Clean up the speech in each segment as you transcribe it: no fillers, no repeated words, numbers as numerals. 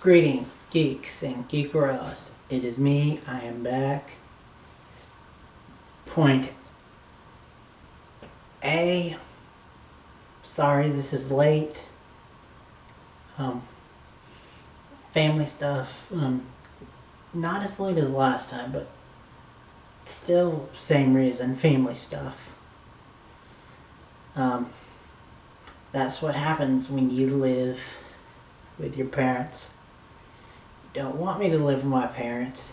Greetings, geeks and geekorellas. It is me. I am back. Point A. Sorry this is late. Family stuff. Not as late as last time, but still same reason. Family stuff. That's what happens when you live with your parents. You don't want me to live with my parents.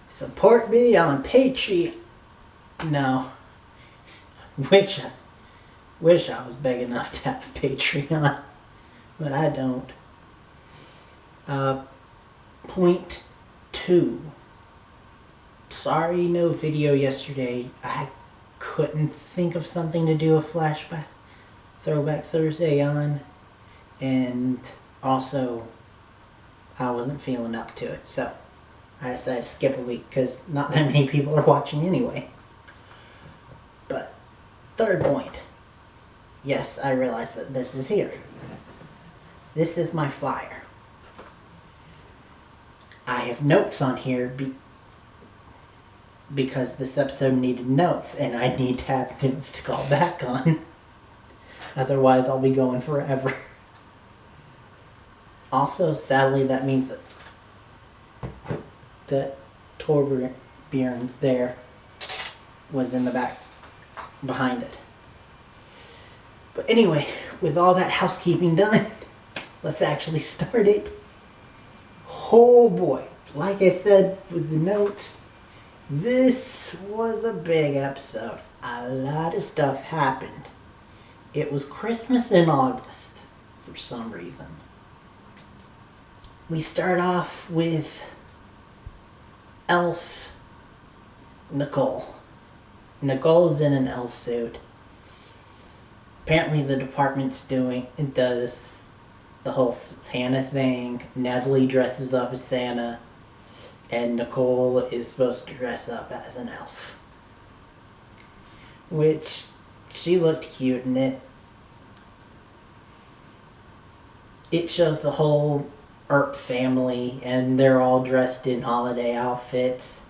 Support me on Patreon. No. Wish I was big enough to have a Patreon, but I don't. Point 2. Sorry, no video yesterday. I couldn't think of something to do a flashback, throwback Thursday on, and also I wasn't feeling up to it, so I decided to skip a week because not that many people are watching anyway. But third point. Yes, I realize that this is here. This is my flyer. I have notes on here because this episode needed notes and I need to have notes to call back on. Otherwise I'll be going forever. Also, sadly, that means that Torbjorn there was in the back behind it. But anyway, with all that housekeeping done, let's actually start it. Oh boy, like I said with the notes, this was a big episode. A lot of stuff happened. It was Christmas in August for some reason. We start off with Elf Nicole. Nicole is in an elf suit. Apparently the department's does the whole Santa thing. Natalie dresses up as Santa, and Nicole is supposed to dress up as an elf. Which, she looked cute in it. It shows the whole Earp family, and they're all dressed in holiday outfits.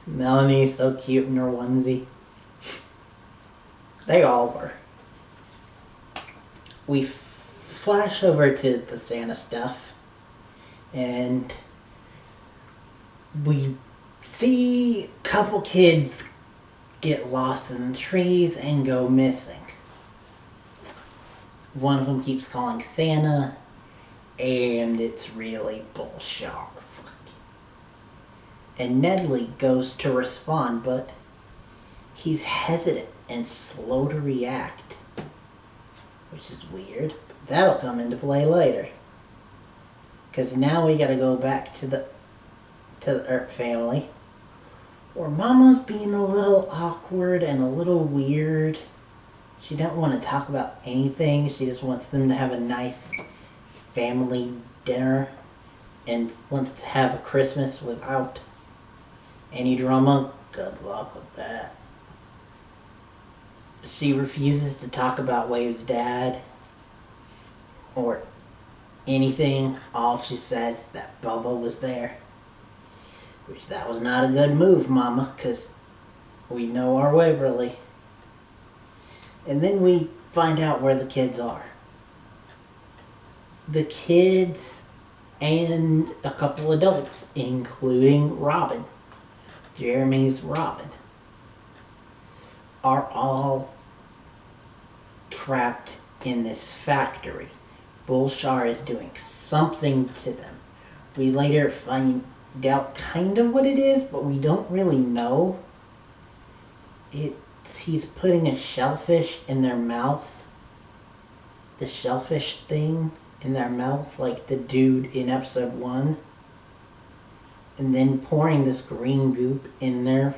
Melanie's so cute in her onesie. They all were. We flash over to the Santa stuff, and we see a couple kids get lost in the trees and go missing. One of them keeps calling Santa, and it's really bullshit. And Nedley goes to respond, but he's hesitant and slow to react, which is weird. That'll come into play later, because now we gotta go back to the Earp family, where Mama's being a little awkward and a little weird. She doesn't want to talk about anything. She just wants them to have a nice family dinner and wants to have a Christmas without any drama. Good luck with that. She refuses to talk about Wave's dad or anything. All she says is that Bobo was there. Which that was not a good move, Mama, because we know our Waverly. And then we find out where the kids are. The kids and a couple adults, including Robin, Jeremy's Robin, are all trapped in this factory. Bullshar is doing something to them. We later find out kind of what it is, but we don't really know. He's putting a shellfish in their mouth. The shellfish thing in their mouth, like the dude in episode 1. And then pouring this green goop in them,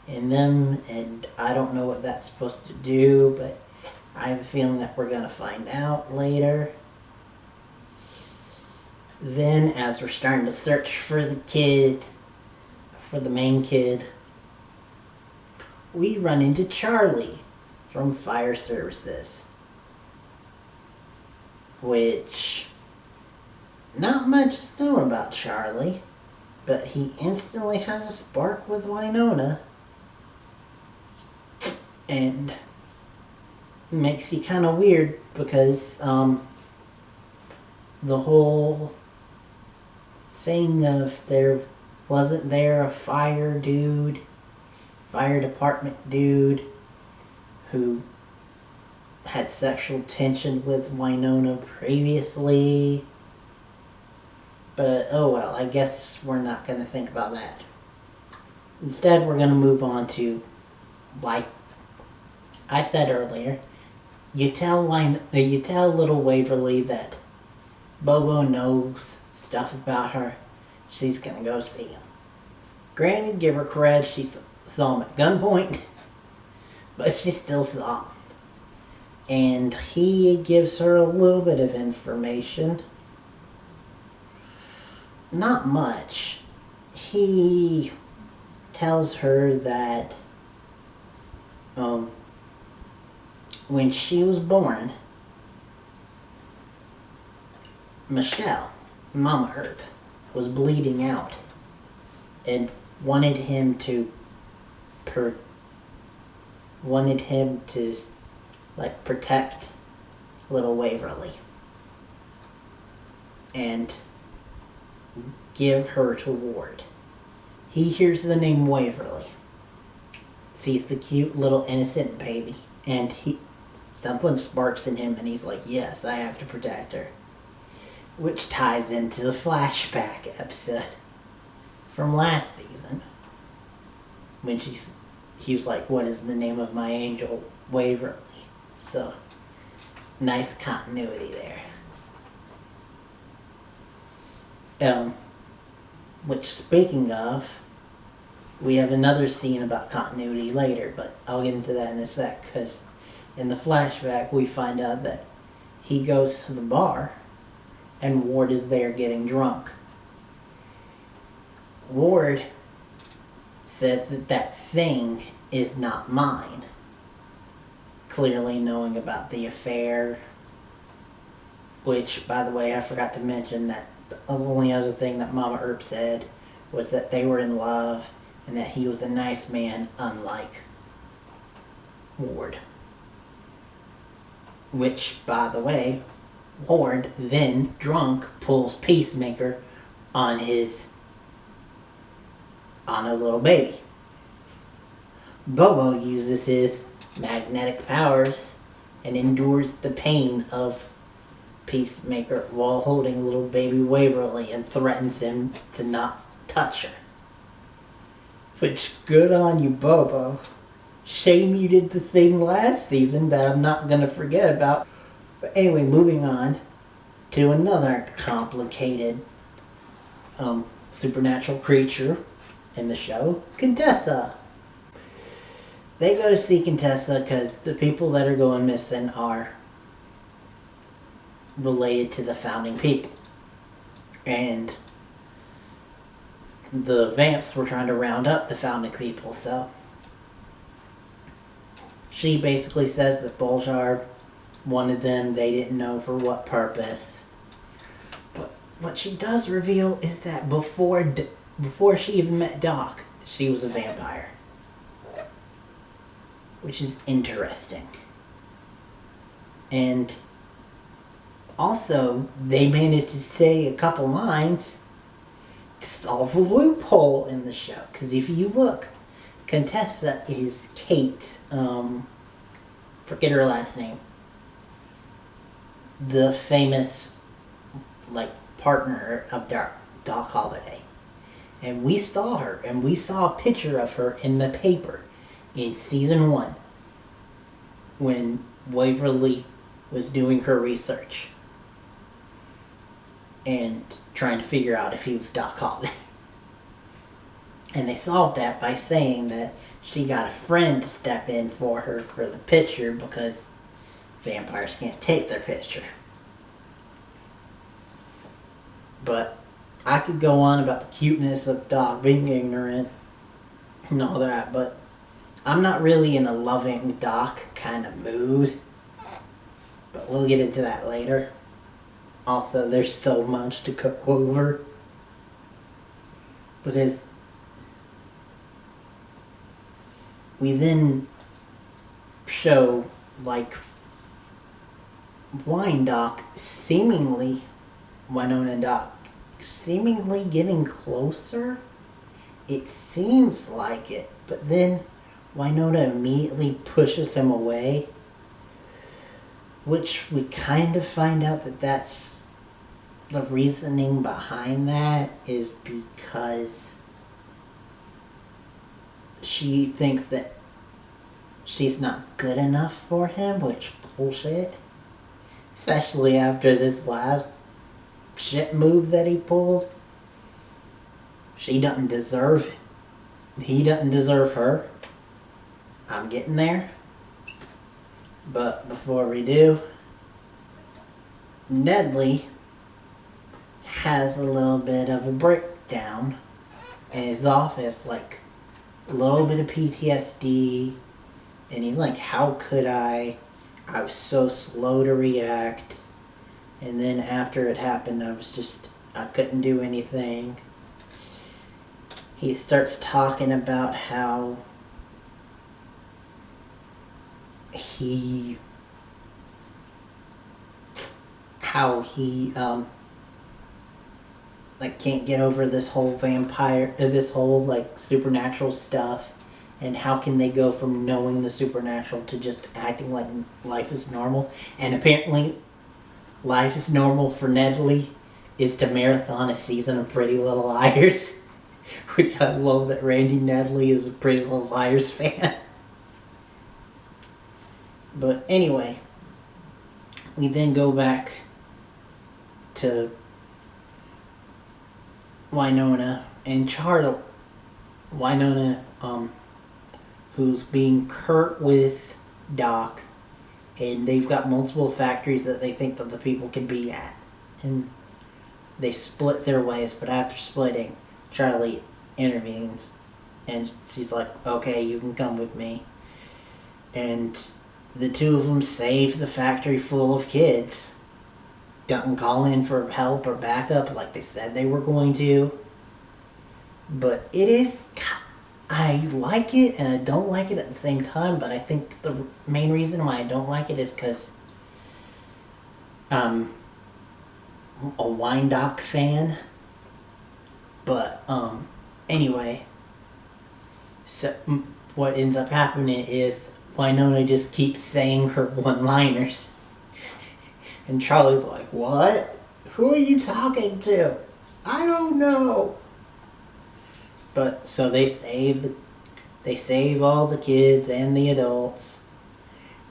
and I don't know what that's supposed to do, but I have a feeling that we're gonna find out later. Then, as we're starting to search for the main kid, we run into Charlie from Fire Services. which not much is known about Charlie, but he instantly has a spark with Wynonna, and makes you kind of weird because the whole thing of wasn't there a fire department dude who had sexual tension with Wynonna previously. But oh well, I guess we're not going to think about that. Instead, we're going to move on to, like I said earlier, you tell little Waverly that Bobo knows stuff about her. She's going to go see him. Granted, give her cred, she saw him at gunpoint, but she still saw him. And he gives her a little bit of information. Not much. He tells her that when she was born, Michelle, Mama Earp, was bleeding out and wanted him to protect little Waverly and give her to Ward. He hears the name Waverly, sees the cute little innocent baby, and something sparks in him, and he's like, yes, I have to protect her. Which ties into the flashback episode from last season, when he was like, what is the name of my angel? Waverly. So, nice continuity there. Which, speaking of, we have another scene about continuity later, but I'll get into that in a sec, because in the flashback we find out that he goes to the bar and Ward is there getting drunk. Ward says that thing is not mine, clearly knowing about the affair, which, by the way, I forgot to mention that the only other thing that Mama Earp said was that they were in love and that he was a nice man, unlike Ward. Which, by the way, Ward then, drunk, pulls Peacemaker on a little baby. Bobo uses his magnetic powers and endures the pain of Peacemaker while holding little baby Waverly and threatens him to not touch her. Which, good on you, Bobo. Shame you did the thing last season that I'm not going to forget about. But anyway, moving on to another complicated supernatural creature in the show, Contessa. They go to see Contessa because the people that are going missing are related to the founding people. And the vamps were trying to round up the founding people, so she basically says that Boljar wanted them, they didn't know for what purpose. But what she does reveal is that before she even met Doc, she was a vampire. Which is interesting. And also, they managed to say a couple lines to solve a loophole in the show. Because if you look, Contessa is Kate, forget her last name, the famous partner of Doc Holliday. And we saw her, and we saw a picture of her in the paper in season 1 when Waverly was doing her research and trying to figure out if he was Doc Holliday. And they solved that by saying that she got a friend to step in for her for the picture because vampires can't take their picture. But I could go on about the cuteness of Doc being ignorant and all that, but I'm not really in a loving Doc kind of mood. But we'll get into that later. Also, there's so much to go over. Because we then show, like, Wynonna seemingly, Wynonna and Doc, seemingly getting closer. It seems like it, but then Wynonna immediately pushes him away, which we kind of find out that that's the reasoning behind that is because she thinks that she's not good enough for him, which bullshit. Especially after this last shit move that he pulled. She doesn't deserve it. He doesn't deserve her. I'm getting there. But before we do, Nedley has a little bit of a breakdown in his office, like a little bit of PTSD, and he's like, how could I was so slow to react, and then after it happened I couldn't do anything. He starts talking about how he like can't get over this whole this whole like supernatural stuff, and how can they go from knowing the supernatural to just acting like life is normal. And apparently life is normal for Nedley is to marathon a season of Pretty Little Liars. Which I love that Randy Nedley is a Pretty Little Liars fan. But anyway, we then go back to Wynonna and Charlie. Wynonna, who's being curt with Doc, and they've got multiple factories that they think that the people can be at. And they split their ways, but after splitting, Charlie intervenes, and she's like, okay, you can come with me. And the two of them save the factory full of kids. Doesn't call in for help or backup like they said they were going to. But it is, I like it and I don't like it at the same time, but I think the main reason why I don't like it is because I'm a Wynonna fan. But anyway, so what ends up happening is Wynonna just keeps saying her one-liners. And Charlie's like, what? Who are you talking to? I don't know. But so they save all the kids and the adults.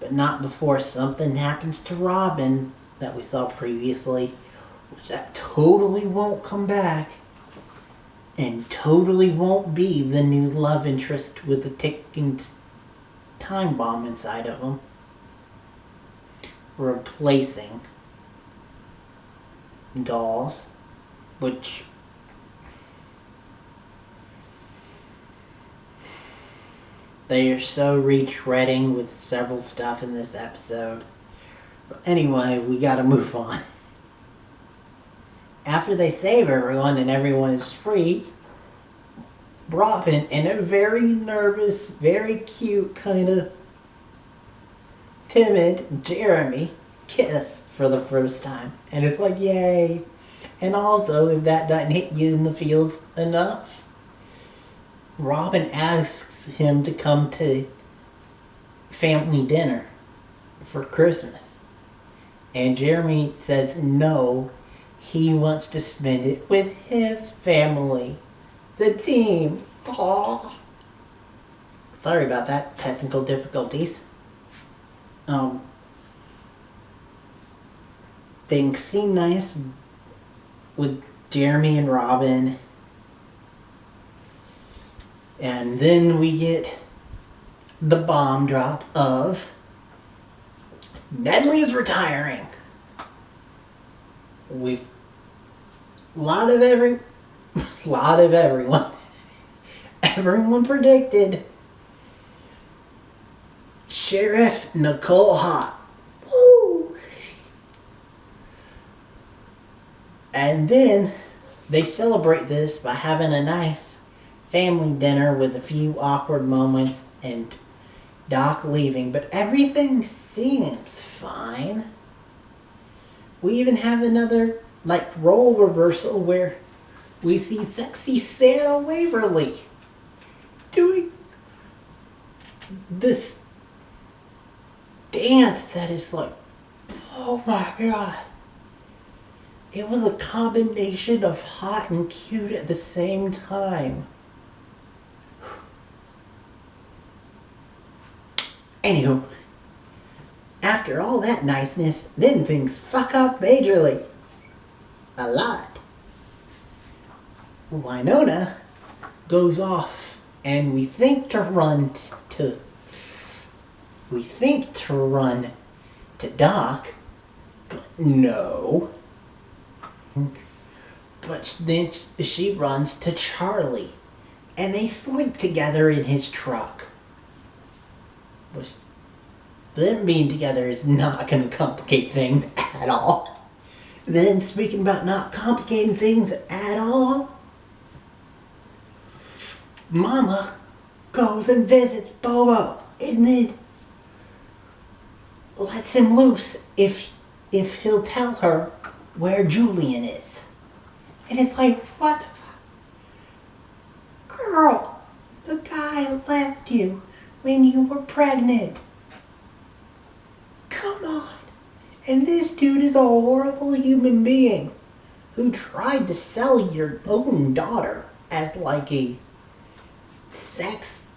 But not before something happens to Robin that we saw previously, which that totally won't come back. And totally won't be the new love interest with the ticking time bomb inside of him. Replacing dolls, which they are so retreading with several stuff in this episode. But anyway, we gotta move on. After they save everyone and everyone is free, Robin and a very nervous, very cute, kind of timid Jeremy kiss for the first time. And it's like, yay. And also, if that doesn't hit you in the feels enough, Robin asks him to come to family dinner for Christmas. And Jeremy says no, he wants to spend it with his family. The team. Aww. Sorry about that. Technical difficulties. Things seem nice with Jeremy and Robin. And then we get the bomb drop of Nedley is retiring. Everyone predicted Sheriff Nicole Hott. Woo! And then they celebrate this by having a nice family dinner with a few awkward moments and Doc leaving, but everything seems fine. We even have another role reversal where we see sexy Santa Waverly doing this dance that is like, oh my god. It was a combination of hot and cute at the same time. Anywho, after all that niceness, then things fuck up majorly. A lot. Wynonna goes off and we think to run to Doc, but no. But then she runs to Charlie and they sleep together in his truck. Which, them being together is not going to complicate things at all. Then, speaking about not complicating things at all, Mama goes and visits Bobo and then lets him loose if he'll tell her where Julian is. And it's like, what the fuck? Girl, the guy left you when you were pregnant. Come on. And this dude is a horrible human being who tried to sell your own daughter as like a sex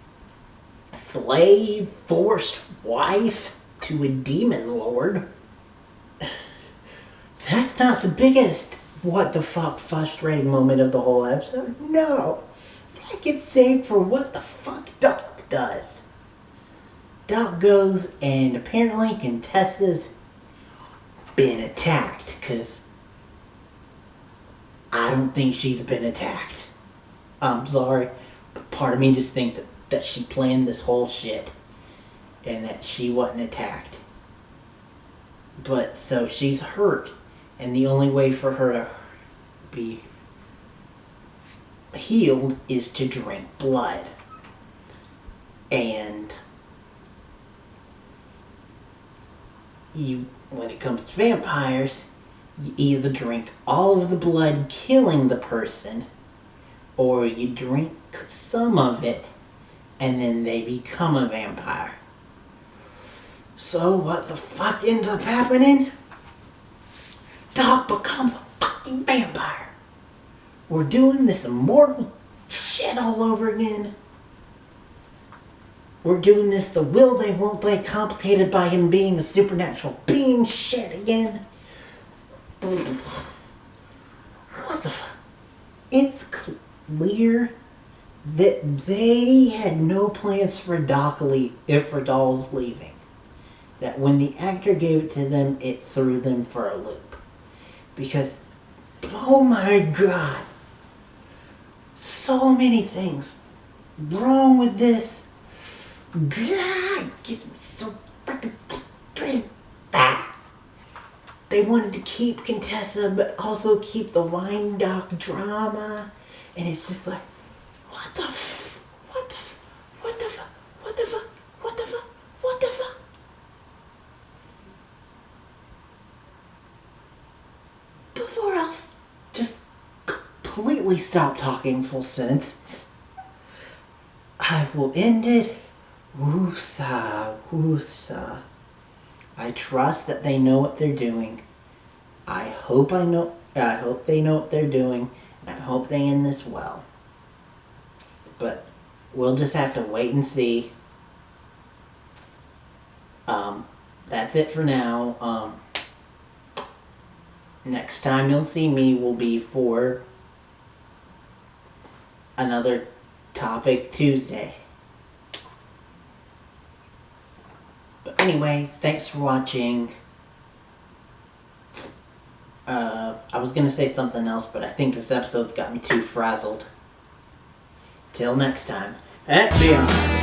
slave, forced wife to a demon lord. That's not the biggest what the fuck frustrating moment of the whole episode. No. That gets saved for what the fuck Doc does. Doc goes and apparently Contessa's been attacked, because I don't think she's been attacked. I'm sorry, but part of me just thinks that she planned this whole shit and that she wasn't attacked. But so she's hurt, and the only way for her to be healed is to drink blood. And when it comes to vampires, you either drink all of the blood killing the person, or you drink some of it and then they become a vampire. So what the fuck ends up happening? Doc becomes a fucking vampire. We're doing this immortal shit all over again. We're doing this the will they won't they complicated by him being a supernatural being shit again. What the fuck? It's clear that they had no plans for Dolls leaving. That when the actor gave it to them, it threw them for a loop. Because, oh my god, so many things wrong with this. God, it gets me so freaking frustrated. They wanted to keep Contessa, but also keep the wine dock drama. And it's just like, what the f... What the f... What the f... What the f... What the f... What the f... Before else, just completely stop talking full sentences. I will end it. Woosa, woosa. I trust that they know what they're doing. I hope they know what they're doing, and I hope they end this well. But we'll just have to wait and see. That's it for now. Next time you'll see me will be for another Topic Tuesday. But anyway, thanks for watching. I was gonna say something else, but I think this episode's got me too frazzled. Till next time, and beyond.